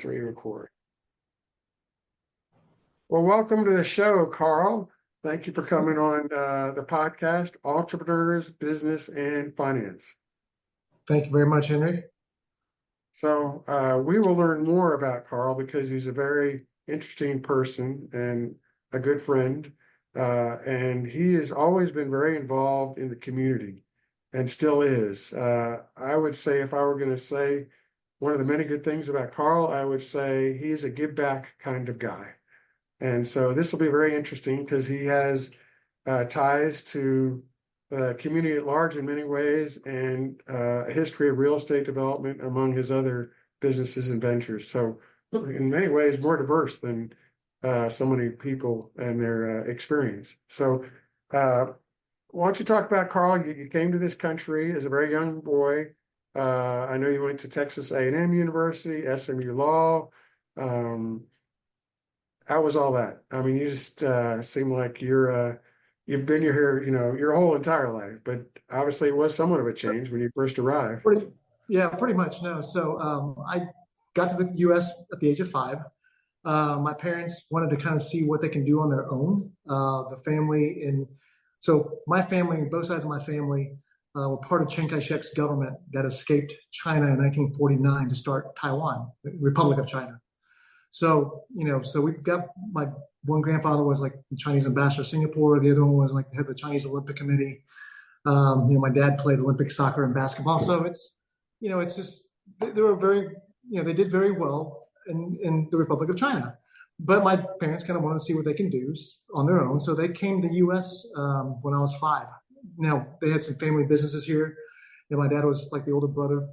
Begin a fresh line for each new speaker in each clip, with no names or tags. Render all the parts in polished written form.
3, record. Well, welcome to the show, Karl. Thank you for coming on the podcast, Entrepreneurs, Business, and Finance.
Thank you very much, Henry.
So we will learn more about Karl because he's a very interesting person and a good friend. And he has always been very involved in the community and still is. I would say, if I were going to say one of the many good things about Karl, I would say he's a give back kind of guy. And so this will be very interesting because he has ties to the community at large in many ways, and a history of real estate development among his other businesses and ventures. So in many ways, more diverse than so many people and their experience. So why don't you talk about, Karl? You came to this country as a very young boy. I know you went to Texas A&M University, SMU Law. How was all that? I mean, you just seem like you've been here, your whole entire life, but obviously it was somewhat of a change when you first arrived.
Pretty much. No. So I got to the U.S. at the age of 5. My parents wanted to kind of see what they can do on their own. So my family, both sides of my family, were part of Chiang Kai-shek's government that escaped China in 1949 to start Taiwan, the Republic of China. So, so we've got, my one grandfather was like the Chinese ambassador to Singapore. The other one was like the head of the Chinese Olympic Committee. My dad played Olympic soccer and basketball. So it's just, they were very, they did very well in the Republic of China. But my parents kind of wanted to see what they can do on their own. So they came to the U.S. When I was 5. Now, they had some family businesses here. My dad was like the older brother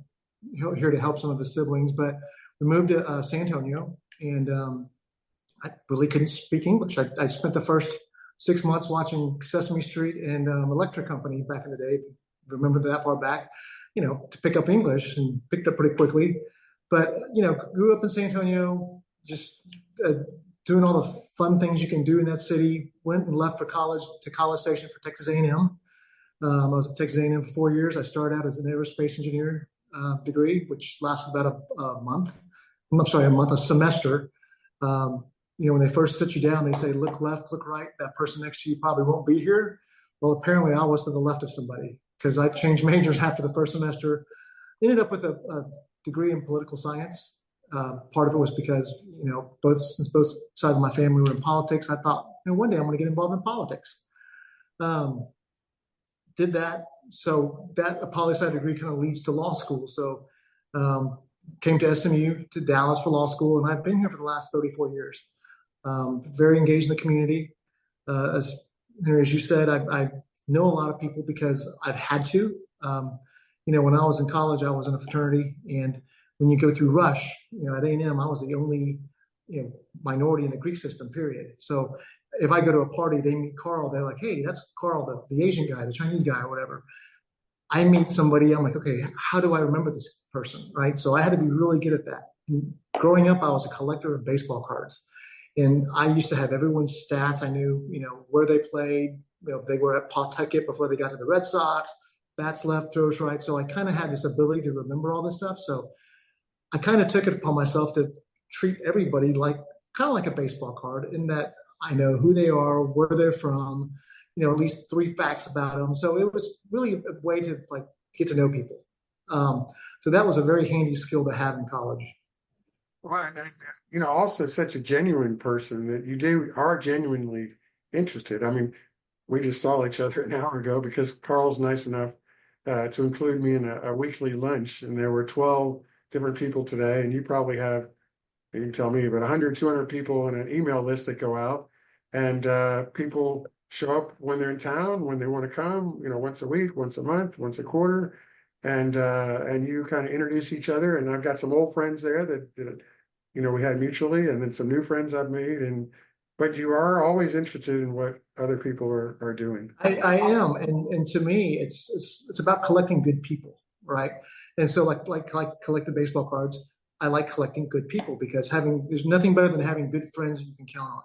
here to help some of his siblings. But we moved to San Antonio. And I really couldn't speak English. I spent the first 6 months watching Sesame Street and Electric Company back in the day. Remember that far back, to pick up English, and picked up pretty quickly. But, grew up in San Antonio, just doing all the fun things you can do in that city. Went and left for college to College Station for Texas A&M. I was at Texas A&M for 4 years. I started out as an aerospace engineer degree, which lasted about a semester. When they first sit you down, they say, look left, look right. That person next to you probably won't be here. Well, apparently I was to the left of somebody because I changed majors after the first semester. Ended up with a degree in political science. Part of it was because, since both sides of my family were in politics, I thought, one day I'm going to get involved in politics. Did that. So a poli-sci degree kind of leads to law school. So, came to SMU, to Dallas for law school, and I've been here for the last 34 years. Very engaged in the community. As you said, I know a lot of people because I've had to. When I was in college, I was in a fraternity, and when you go through Rush, at A&M, I was the only minority in the Greek system, period. So if I go to a party, they meet Karl, they're like, hey, that's Karl, the Asian guy, the Chinese guy, or whatever. I meet somebody, I'm like, okay, how do I remember this person, right? So I had to be really good at that. And growing up, I was a collector of baseball cards. And I used to have everyone's stats. I knew, where they played, if they were at Pawtucket before they got to the Red Sox, bats left, throws right. So I kind of had this ability to remember all this stuff. So I kind of took it upon myself to treat everybody kind of like a baseball card, in that I know who they are, where they're from, at least 3 facts about them. So it was really a way to get to know people. So that was a very handy skill to have in college.
Well, and, also such a genuine person that you are genuinely interested. I mean, we just saw each other an hour ago because Karl's nice enough to include me in a weekly lunch, and there were 12 different people today, and you probably have, you can tell me, about 100, 200 people in an email list that go out, and people show up when they're in town, when they want to come, once a week, once a month, once a quarter, and you kind of introduce each other. And I've got some old friends there that we had mutually, and then some new friends I've made. But you are always interested in what other people are doing.
I am, and to me, it's about collecting good people, right? And so like collecting baseball cards, I like collecting good people because there's nothing better than having good friends you can count on.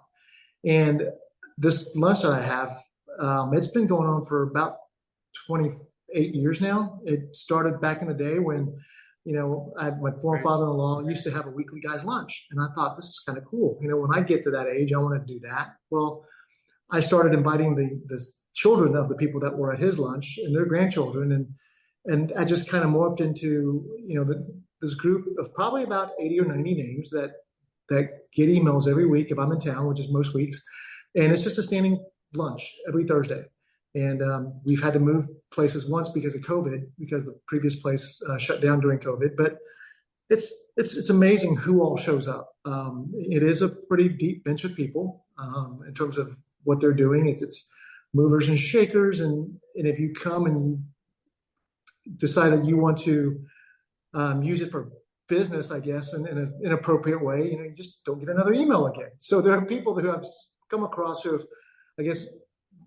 And this lunch that I have, it's been going on for about 28 years now. It started back in the day when, my former
Right.
father-in-law used to have a weekly guys lunch, and I thought this is kind of cool. When I get to that age, I want to do that. Well, I started inviting the children of the people that were at his lunch and their grandchildren, and I just kind of morphed into this group of probably about 80 or 90 names that get emails every week if I'm in town, which is most weeks, and it's just a standing lunch every Thursday. And we've had to move places once because of COVID, because the previous place shut down during COVID. But it's amazing who all shows up. It is a pretty deep bench of people in terms of what they're doing. It's movers and shakers, and if you come and decide that you want to use it for business, I guess, in an inappropriate way, you just don't get another email again. So there are people who I've come across who have, I guess,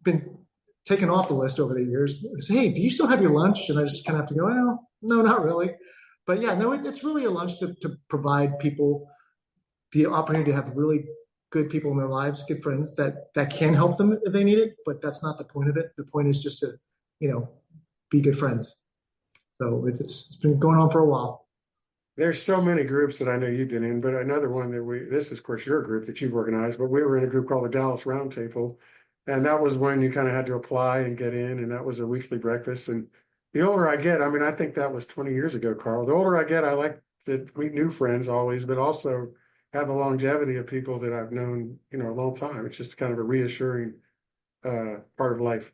been taken off the list over the years. Say, hey, do you still have your lunch? And I just kind of have to go, well, no, not really. But yeah, no, it's really a lunch to provide people the opportunity to have really good people in their lives, good friends that can help them if they need it. But that's not the point of it. The point is just to, be good friends. So it's been going on for a while.
There's so many groups that I know you've been in, but another one that this is, of course, your group that you've organized, but we were in a group called the Dallas Roundtable. And that was when you kind of had to apply and get in, and that was a weekly breakfast. And the older I get, I think that was 20 years ago, Karl. The older I get, I like to meet new friends always, but also have the longevity of people that I've known, a long time. It's just kind of a reassuring part of life.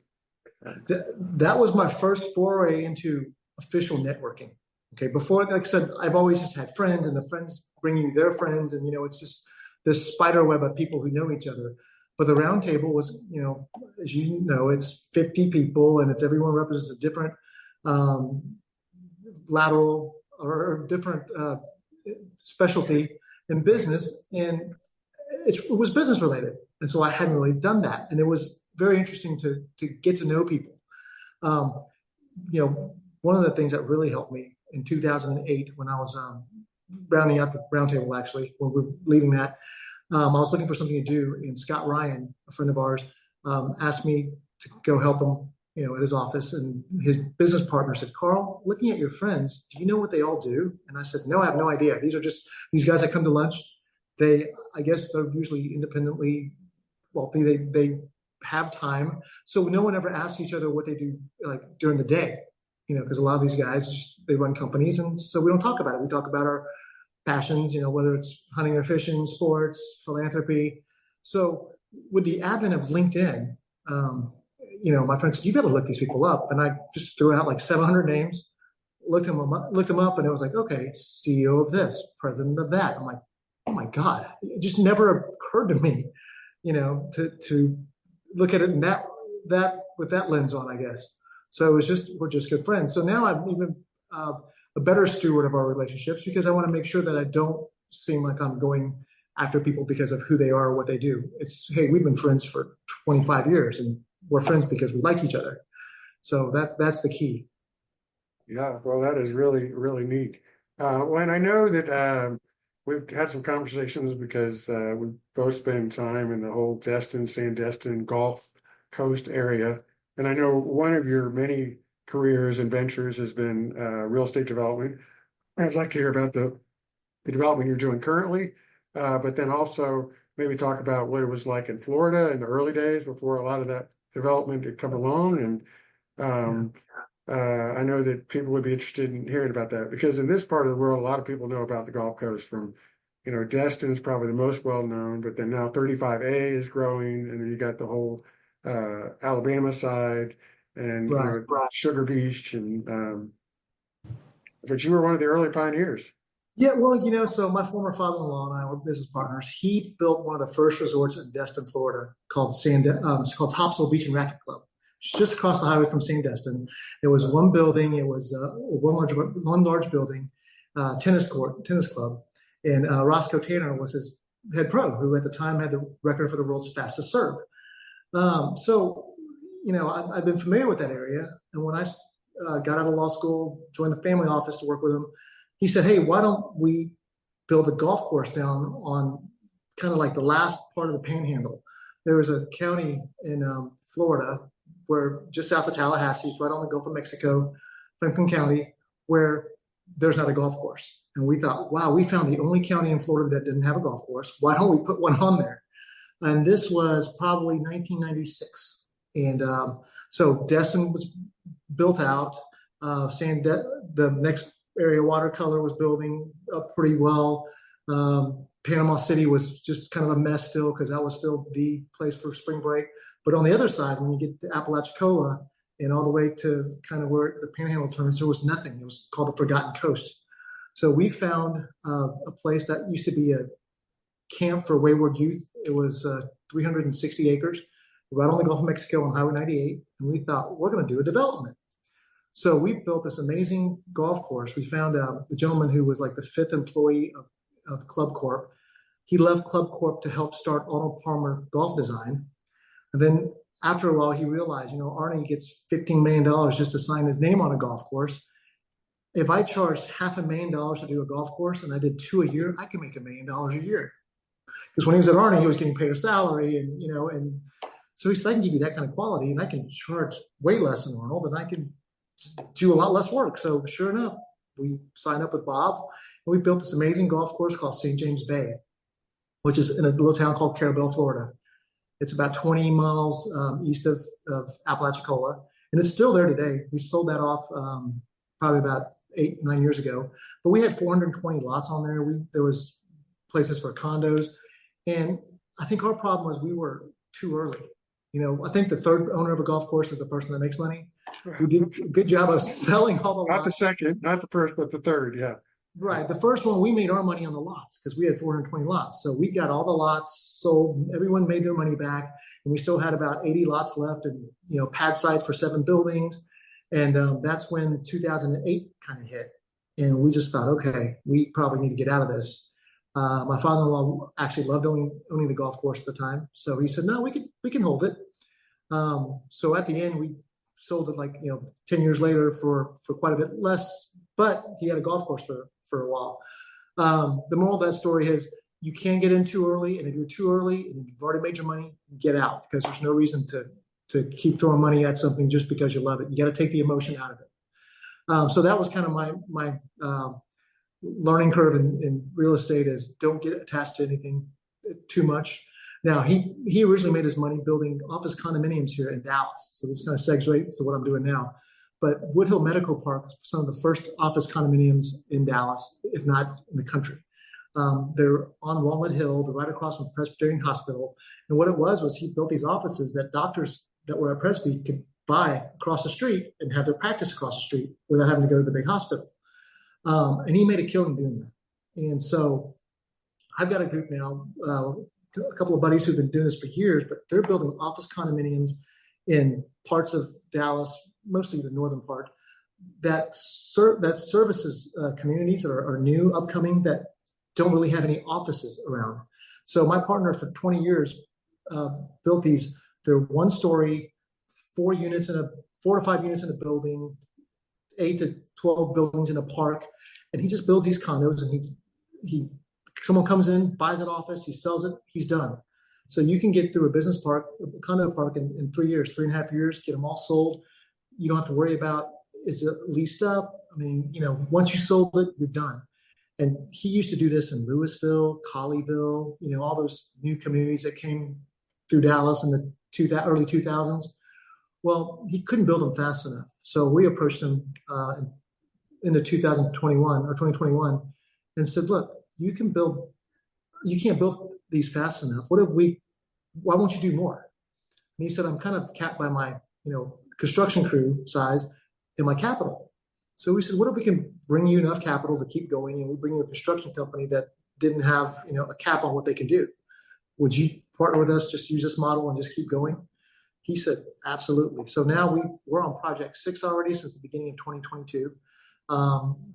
That was my first foray into official networking. Okay, before, like I said, I've always just had friends, and the friends bring you their friends, and it's just this spider web of people who know each other. But the round table was, as you know, it's 50 people, and everyone represents a different lateral or different specialty in business, and it was business related. And so I hadn't really done that, and it was very interesting to get to know people. One of the things that really helped me in 2008 when I was rounding out the round table, actually, when we were leaving that. I was looking for something to do, and Scott Ryan, a friend of ours, asked me to go help him, at his office. And his business partner said, "Karl, looking at your friends, do you know what they all do?" And I said, "No, I have no idea. These are just these guys that come to lunch. I guess they're usually independently wealthy. They have time, so no one ever asks each other what they do like during the day, because a lot of these guys they run companies, and so we don't talk about it. We talk about our passions, whether it's hunting or fishing, sports, philanthropy. So with the advent of LinkedIn, my friend said, "You got to look these people up." And I just threw out like 700 names, looked them up, and it was like, okay, CEO of this, president of that. I'm like, oh my God, it just never occurred to me, to look at it in that with that lens on, I guess. So we're just good friends. So now I'm even a better steward of our relationships, because I want to make sure that I don't seem like I'm going after people because of who they are or what they do. It's, hey, we've been friends for 25 years, and we're friends because we like each other. So that's the key.
Yeah, well, that is really, really neat. And I know that we've had some conversations because we both spend time in the whole Sandestin Gulf Coast area. And I know one of your many careers and ventures has been real estate development. I'd like to hear about the development you're doing currently, but then also maybe talk about what it was like in Florida in the early days before a lot of that development had come along. And I know that people would be interested in hearing about that, because in this part of the world, a lot of people know about the Gulf Coast from, Destin is probably the most well known, but then now 35A is growing, and then you got the whole Alabama side, and
Right.
Sugar Beach, and but you were one of the early pioneers.
Yeah, well, so my former father-in-law and I were business partners. He built one of the first resorts in Destin, Florida, called it's called Topsail Beach and Racket Club. It's just across the highway from Sandestin. It was one building. It was one large building, tennis club, and Roscoe Tanner was his head pro, who at the time had the record for the world's fastest serve. So, I've been familiar with that area, and when I got out of law school, joined the family office to work with him, he said, "Hey, why don't we build a golf course down on kind of like the last part of the Panhandle?" There was a county in Florida where just south of Tallahassee, it's right on the Gulf of Mexico, Franklin County, where there's not a golf course. And we thought, wow, we found the only county in Florida that didn't have a golf course. Why don't we put one on there? And this was probably 1996. And so Destin was built out. The next area, Watercolor, was building up pretty well. Panama City was just kind of a mess still because that was still the place for spring break. But on the other side, when you get to Apalachicola and all the way to kind of where the Panhandle turns, there was nothing. It was called the Forgotten Coast. So we found a place that used to be a camp for wayward youth. It was 360 acres right on the Gulf of Mexico on Highway 98. And we thought, we're going to do a development. So we built this amazing golf course. We found the gentleman who was like the 5th employee of Club Corp. He left Club Corp to help start Arnold Palmer Golf Design. And then after a while, he realized, Arnie gets $15 million just to sign his name on a golf course. If I charged $500,000 to do a golf course and I did 2 a year, I could make $1 million a year. Because when he was at Arnie, he was getting paid a salary, and so he said, I can give you that kind of quality, and I can charge way less than Arnold, and I can do a lot less work. So sure enough, we signed up with Bob, and we built this amazing golf course called St. James Bay, which is in a little town called Carabel, Florida. It's about 20 miles east of Apalachicola, and it's still there today. We sold that off probably about 8-9 years ago, but we had 420 lots on there. There was places for condos, and I think our problem was we were too early. I think the third owner of a golf course is the person that makes money. We did a good job of selling all the lots.
Not the second, not the first, but the third, yeah.
Right. The first one, we made our money on the lots because we had 420 lots. So we got all the lots sold. Everyone made their money back. And we still had about 80 lots left and, pad sites for 7 buildings. And that's when 2008 kind of hit. And we just thought, okay, we probably need to get out of this. My father-in-law actually loved owning the golf course at the time. So he said, no, we can hold it. So at the end, we sold it 10 years later for quite a bit less, but he had a golf course for a while. The moral of that story is you can get in too early, and if you're too early and you've already made your money, get out, because there's no reason to keep throwing money at something just because you love it. You got to take the emotion out of it. So that was kind of my learning curve in real estate, is don't get attached to anything too much. Now, he originally made his money building office condominiums here in Dallas. So this kind of segues right to what I'm doing now. But Woodhill Medical Park was some of the first office condominiums in Dallas, if not in the country. They're on Walnut Hill. They're right across from Presbyterian Hospital. And what it was he built these offices that doctors that were at Presby could buy across the street and have their practice across the street without having to go to the big hospital. And he made a killing doing that. And so I've got a group now, a couple of buddies who've been doing this for years, but they're building office condominiums in parts of Dallas, mostly the northern part, that services communities that are new, upcoming, that don't really have any offices around. So my partner for 20 years built these. They're 1-story, 4 to 5 units in a building, 8 to 12 buildings in a park, and he just builds these condos. And someone comes in, buys an office, he sells it, he's done. So you can get through a business park, a condo park in 3 years, 3.5 years, get them all sold. You don't have to worry about, is it leased up? I mean, once you sold it, you're done. And he used to do this in Louisville, Colleyville, all those new communities that came through Dallas in the early 2000s. Well, he couldn't build them fast enough. So we approached him in the 2021 and said, look, you can't build these fast enough. Why won't you do more? And he said, I'm kind of capped by my, construction crew size and my capital. So we said, what if we can bring you enough capital to keep going, and we bring you a construction company that didn't have, a cap on what they can do? Would you partner with us, just use this model and just keep going? He said, absolutely. So now we're on project 6 already since the beginning of 2022.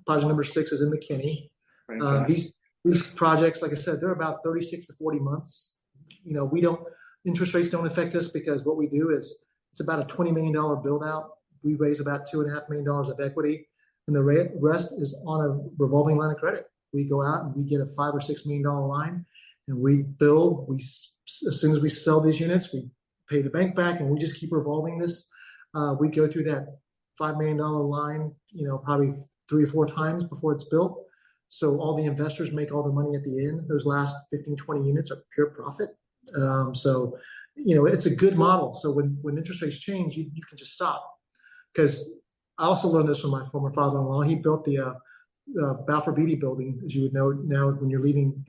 Project number 6 is in McKinney. These projects, like I said, they're about 36 to 40 months. Interest rates don't affect us, because what we do is it's about a $20 million build out. We raise about $2.5 million of equity, and the rest is on a revolving line of credit. We go out and we get a $5 or $6 million line, and we build. As soon as we sell these units, we pay the bank back, and we just keep revolving this. We go through that $5 million line, probably 3 or 4 times before it's built. So all the investors make all the money at the end. Those last 15, 20 units are pure profit. So, it's a good model. So when interest rates change, you can just stop. Because I also learned this from my former father-in-law. He built the Balfour Beatty building, as you would know now when you're leaving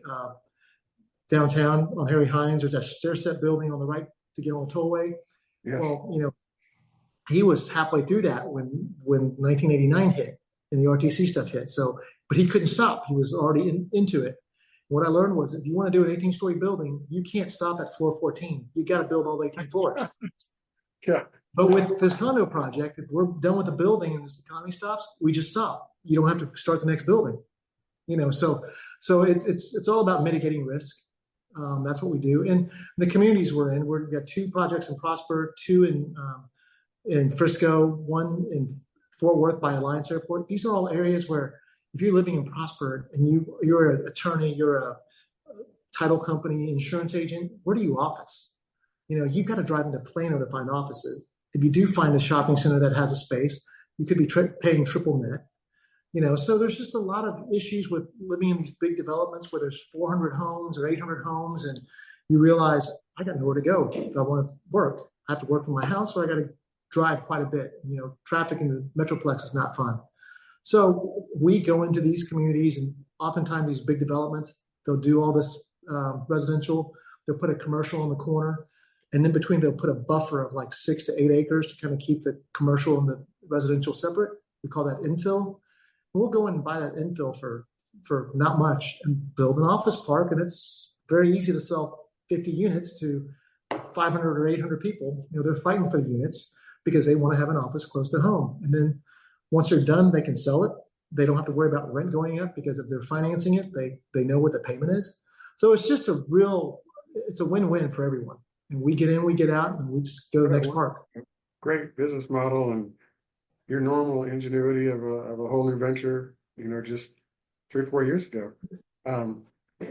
downtown on Harry Hines. There's that stair step building on the right to get on the tollway.
Yes.
Well, he was halfway through that when 1989 hit and the RTC stuff hit. So, but he couldn't stop. He was already into it. What I learned was if you want to do an 18-story building, you can't stop at floor 14. You got to build all 18 floors.
Yeah.
But with this condo project, if we're done with the building and this economy stops, we just stop. You don't have to start the next building. So it's all about mitigating risk. That's what we do. And the communities we're in, we've got 2 projects in Prosper, 2 in Frisco, 1 in Fort Worth by Alliance Airport. These are all areas where if you're living in Prosper and you're an attorney, you're a title company, insurance agent, where do you office? You've got to drive into Plano to find offices. If you do find a shopping center that has a space, you could be paying triple net. So there's just a lot of issues with living in these big developments where there's 400 homes or 800 homes, and you realize I got nowhere to go if I want to work. I have to work from my house, or I got to drive quite a bit. Traffic in the Metroplex is not fun. So we go into these communities, and oftentimes these big developments, they'll do all this residential. They'll put a commercial in the corner, and in between they'll put a buffer of like 6 to 8 acres to kind of keep the commercial and the residential separate. We call that infill. We'll go in and buy that infill for not much and build an office park, and it's very easy to sell 50 units to 500 or 800 people. They're fighting for the units because they want to have an office close to home. And then once they're done, they can sell it. They don't have to worry about rent going up because if they're financing it, they know what the payment is. So it's just it's a win-win for everyone. And we get in, we get out, and we just go to the next park.
Great business model, and your normal ingenuity of a whole new venture, just 3 or 4 years ago.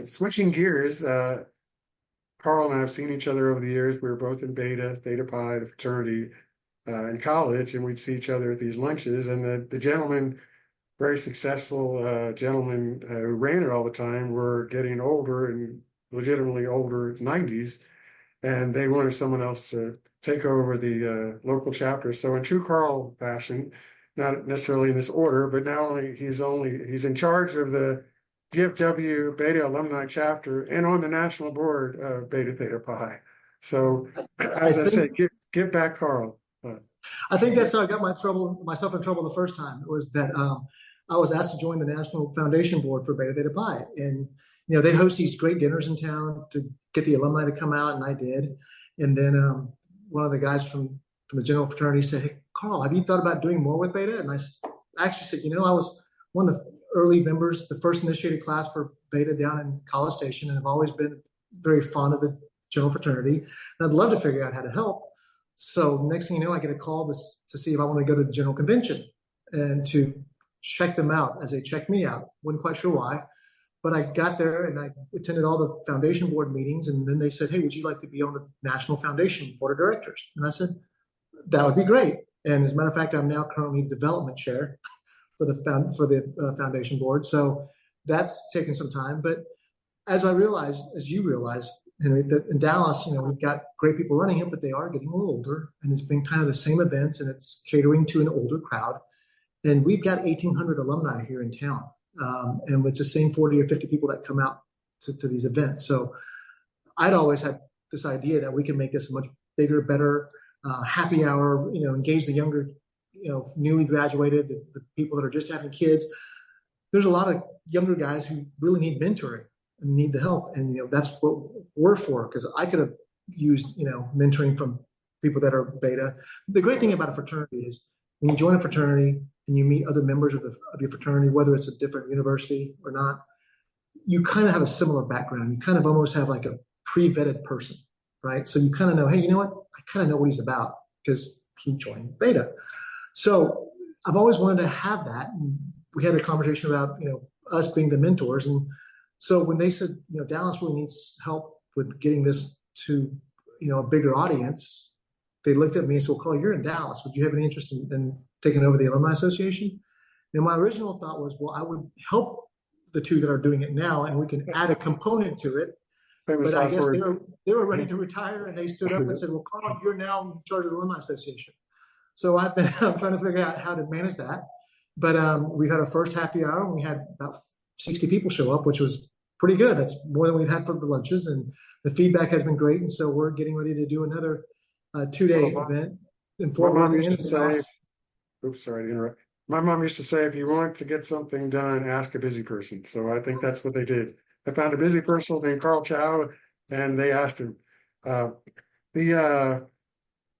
Switching gears, Karl and I have seen each other over the years. We were both in Theta Pi, the fraternity, in college, and we'd see each other at these lunches. And the gentlemen, very successful gentlemen who ran it all the time, were getting older and legitimately older, 90s, and they wanted someone else to take over the local chapter. So in true Karl fashion, not necessarily in this order, but he's in charge of the DFW Beta Alumni Chapter and on the national board of Beta Theta Pi. So as I said, give back Karl.
I think that's how I got myself in trouble the first time. It was that I was asked to join the National Foundation Board for Beta Theta Pi. And, they host these great dinners in town to get the alumni to come out, and I did. And then one of the guys from the general fraternity said, "Hey, Karl, have you thought about doing more with Beta?" And I actually said, I was one of the early members, the first initiated class for Beta down in College Station, and I've always been very fond of the general fraternity. And I'd love to figure out how to help. So next thing you know, I get a call to see if I want to go to the general convention and to check them out as they checked me out. Wasn't quite sure why. But I got there and I attended all the foundation board meetings, and then they said, "Hey, would you like to be on the National Foundation Board of Directors?" And I said, "That would be great." And as a matter of fact, I'm now currently the development chair for the foundation board. So that's taken some time. But as you realize, Henry, that in Dallas, we've got great people running it, but they are getting a little older, and it's been kind of the same events, and it's catering to an older crowd. And we've got 1,800 alumni here in town. And it's the same 40 or 50 people that come out to these events. So I'd always had this idea that we can make this a much bigger, better happy hour, engage the younger, newly graduated, the people that are just having kids. There's a lot of younger guys who really need mentoring and need the help. And, that's what we're for, because I could have used, mentoring from people that are Beta. The great thing about a fraternity is when you join a fraternity and you meet other members of your fraternity, whether it's a different university or not, you kind of have a similar background. You kind of almost have like a pre-vetted person, right? So you kind of know, hey, you know what? I kind of know what he's about because he joined Beta. So I've always wanted to have that. And we had a conversation about, us being the mentors. And so when they said, Dallas really needs help with getting this to, a bigger audience, they looked at me and said, "Well, Karl, you're in Dallas. Would you have any interest in taking over the Alumni Association?" And my original thought was, well, I would help the two that are doing it now, and we can add a component to it.
Famous
But I
last
guess
words.
they were ready to retire, and they stood up and said, well, Karl, you're now in charge of the Alumni Association. So I'm trying to figure out how to manage that. But we've had our first happy hour, and we had about 60 people show up, which was pretty good. That's more than we've had for the lunches, and the feedback has been great. And so we're getting ready to do another 2-day event in
My
Fort
mom
Worth
used
and
to say,
Dallas.
oops, sorry to interrupt. My mom used to say, if you want to get something done, ask a busy person. So I think that's what they did. They found a busy person named Karl Chiao, and they asked him. Uh, the uh,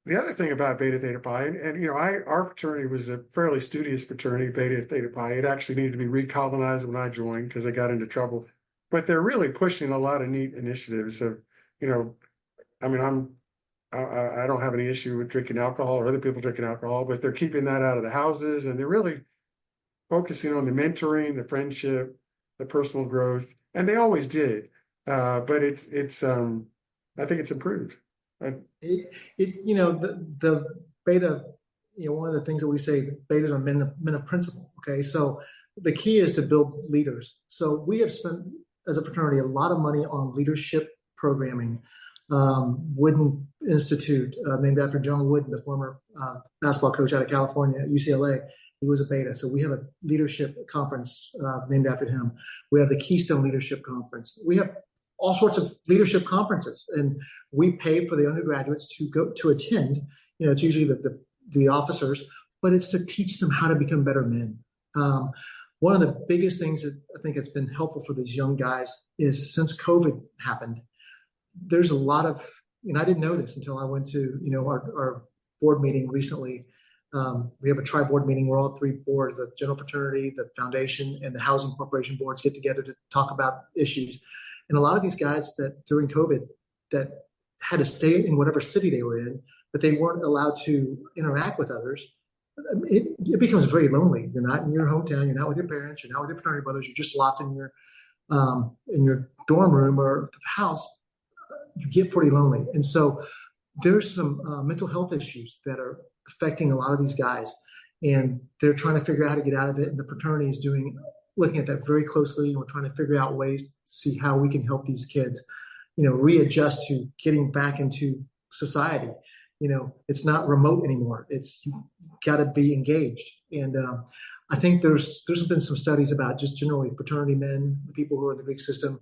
the other thing about Beta Theta Pi, and our fraternity was a fairly studious fraternity, Beta Theta Pi. It actually needed to be recolonized when I joined because I got into trouble. But they're really pushing a lot of neat initiatives. Of, you know, I mean, I don't have any issue with drinking alcohol or other people drinking alcohol, but they're keeping that out of the houses, and they're really focusing on the mentoring, the friendship, the personal growth, and they always did. But it's I think it's improved. I,
The beta, one of the things that we say, betas are men of principle. Okay. So the key is to build leaders. So we have spent as a fraternity a lot of money on leadership programming. Wooden Institute, named after John Wooden, the former basketball coach out of California at UCLA. He was a beta. So we have a leadership conference named after him. We have the Keystone Leadership Conference. We have all sorts of leadership conferences, and we pay for the undergraduates to go to attend. It's usually the officers, but it's to teach them how to become better men. One of the biggest things that I think has been helpful for these young guys is since COVID happened, there's a lot of, and I didn't know this until I went to, our board meeting recently. We have a tri-board meeting where all three boards, the general fraternity, the foundation, and the housing corporation boards get together to talk about issues. And a lot of these guys that during COVID that had to stay in whatever city they were in, but they weren't allowed to interact with others. It becomes very lonely. You're not in your hometown. You're not with your parents. You're not with your fraternity brothers. You're just locked in your dorm room or house. You get pretty lonely. And so there's some mental health issues that are affecting a lot of these guys, and they're trying to figure out how to get out of it. And the fraternity is looking at that very closely, and we're trying to figure out ways to see how we can help these kids, readjust to getting back into society. It's not remote anymore. It's you got to be engaged. And I think there's been some studies about just generally fraternity men, the people who are in the Greek system,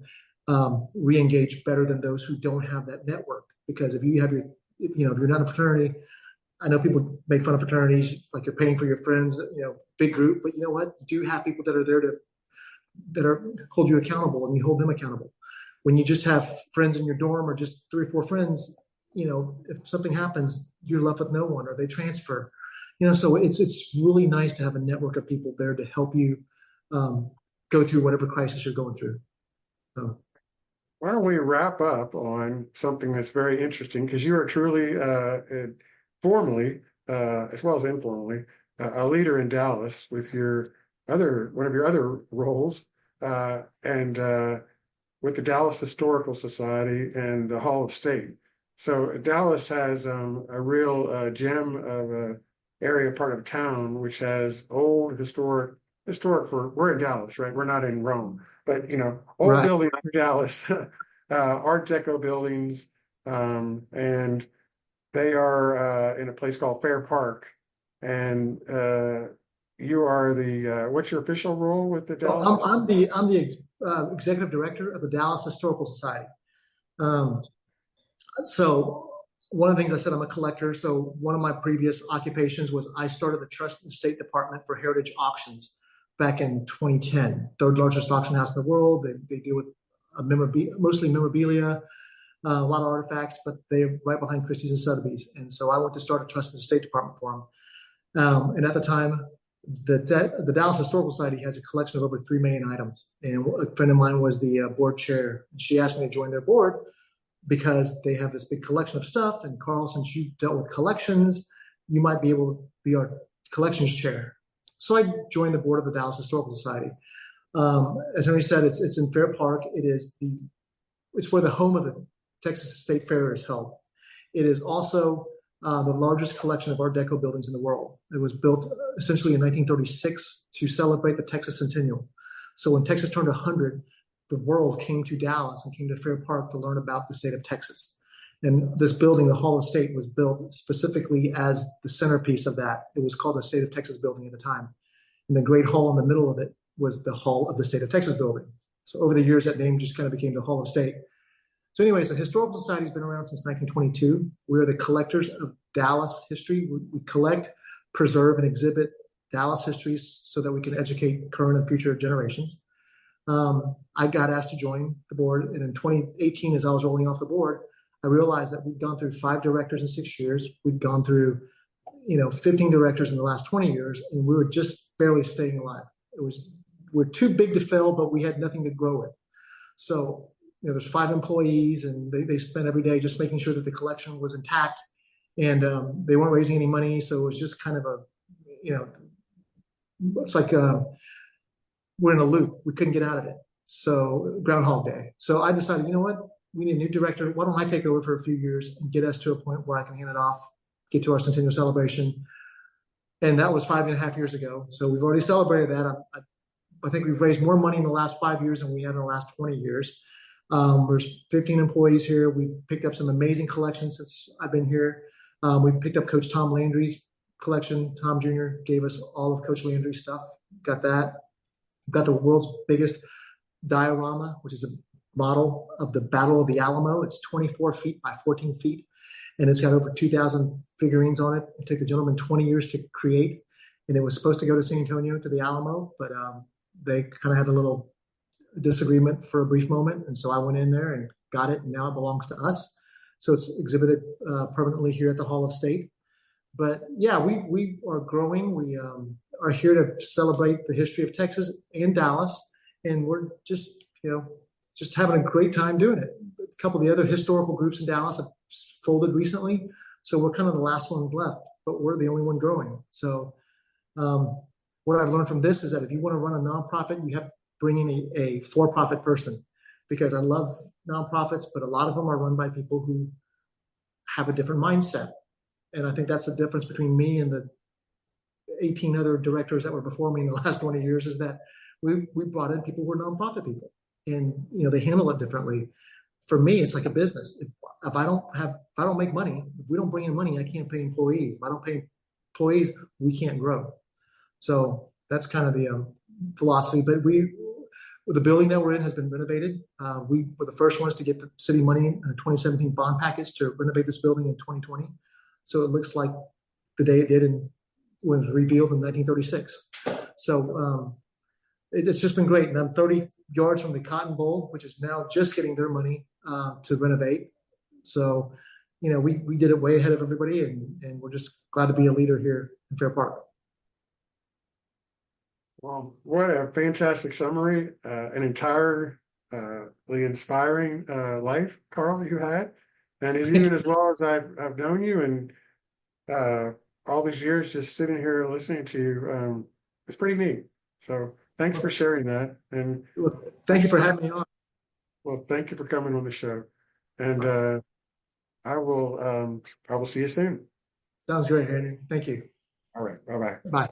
re-engage better than those who don't have that network. Because if you have if you're not a fraternity, I know people make fun of fraternities, like you're paying for your friends, big group, but you know what? You do have people that are there that hold you accountable, and you hold them accountable. When you just have friends in your dorm or just 3 or 4 friends, if something happens, you're left with no one, or they transfer. So it's really nice to have a network of people there to help you go through whatever crisis you're going through. So.
Why don't we wrap up on something that's very interesting, because you are truly, formally, as well as informally, a leader in Dallas with one of your other roles, and with the Dallas Historical Society and the Hall of State. So Dallas has a real gem of a area, part of town, which has old historic we're in Dallas, right? We're not in Rome, but old
Right.
buildings in Dallas, Art Deco buildings, and they are in a place called Fair Park. And you are what's your official role with the
So
Dallas?
I'm the executive director of the Dallas Historical Society. So one of the things I said, I'm a collector. So one of my previous occupations was I started the Trust and Estate Department for Heritage Auctions back in 2010. Third largest auction house in the world. They deal with mostly memorabilia, a lot of artifacts, but they're right behind Christie's and Sotheby's. And so I went to start a Trust and Estate Department for them. And at the time, the Dallas Historical Society has a collection of over 3 million items. And a friend of mine was the board chair. And she asked me to join their board because they have this big collection of stuff. And Karl, since you dealt with collections, you might be able to be our collections chair. So I joined the board of the Dallas Historical Society. As Henry said, it's in Fair Park. It's where the home of the Texas State Fair is held. It is also the largest collection of Art Deco buildings in the world. It was built essentially in 1936 to celebrate the Texas Centennial. So when Texas turned 100, the world came to Dallas and came to Fair Park to learn about the state of Texas. And this building, the Hall of State, was built specifically as the centerpiece of that. It was called the State of Texas building at the time. And the Great Hall in the middle of it was the Hall of the State of Texas building. So over the years, that name just kind of became the Hall of State. So anyways, the Historical Society has been around since 1922. We are the collectors of Dallas history. We collect, preserve, and exhibit Dallas history so that we can educate current and future generations. I got asked to join the board, and in 2018, as I was rolling off the board, I realized that we'd gone through 5 directors in 6 years. We'd gone through, 15 directors in the last 20 years, and we were just barely staying alive. We're too big to fail, but we had nothing to grow with. So, there's 5 employees, and they spent every day just making sure that the collection was intact, and they weren't raising any money. So it was just kind of it's like we're in a loop. We couldn't get out of it. So Groundhog Day. So I decided, you know what? We need a new director. Why don't I take over for a few years and get us to a point where I can hand it off, get to our centennial celebration. And that was 5.5 years ago. So we've already celebrated that. I think we've raised more money in the last 5 years than we have in the last 20 years. There's 15 employees here. We've picked up some amazing collections since I've been here. We picked up Coach Tom Landry's collection. Tom Jr. gave us all of Coach Landry's stuff. Got that. Got the world's biggest diorama, which is a model of the Battle of the Alamo. It's 24 feet by 14 feet, and it's got over 2,000 figurines on it. It took the gentleman 20 years to create, and it was supposed to go to San Antonio to the Alamo, but they kind of had a little disagreement for a brief moment, and so I went in there and got it, and now it belongs to us. So it's exhibited permanently here at the Hall of State. But yeah, we are growing. We are here to celebrate the history of Texas and Dallas, and we're just having a great time doing it. A couple of the other historical groups in Dallas have folded recently, so we're kind of the last one left, but we're the only one growing. So what I've learned from this is that if you want to run a nonprofit, you have to bring in a for-profit person, because I love nonprofits, but a lot of them are run by people who have a different mindset. And I think that's the difference between me and the 18 other directors that were before me in the last 20 years, is that we brought in people who are nonprofit people, and they handle it differently. For me, it's like a business. If I don't make money, if we don't bring in money, I can't pay employees. If I don't pay employees, we can't grow. So that's kind of the philosophy. But the building that we're in has been renovated. We were the first ones to get the city money in a 2017 bond package to renovate this building in 2020. So it looks like the day it did when it was revealed in 1936. So it's just been great. And I'm 30 yards from the Cotton Bowl, which is now just getting their money to renovate. So, we did it way ahead of everybody, and we're just glad to be a leader here in Fair Park.
Well, what a fantastic summary, an entirely inspiring life, Karl, you had. And even as well as I've known you, and all these years just sitting here listening to you, it's pretty neat. So thanks for sharing that. And
well, thank you for having me on.
Well, thank you for coming on the show. And I will see you soon.
Sounds great, Henry. Thank you.
All right. Bye-bye.
Bye.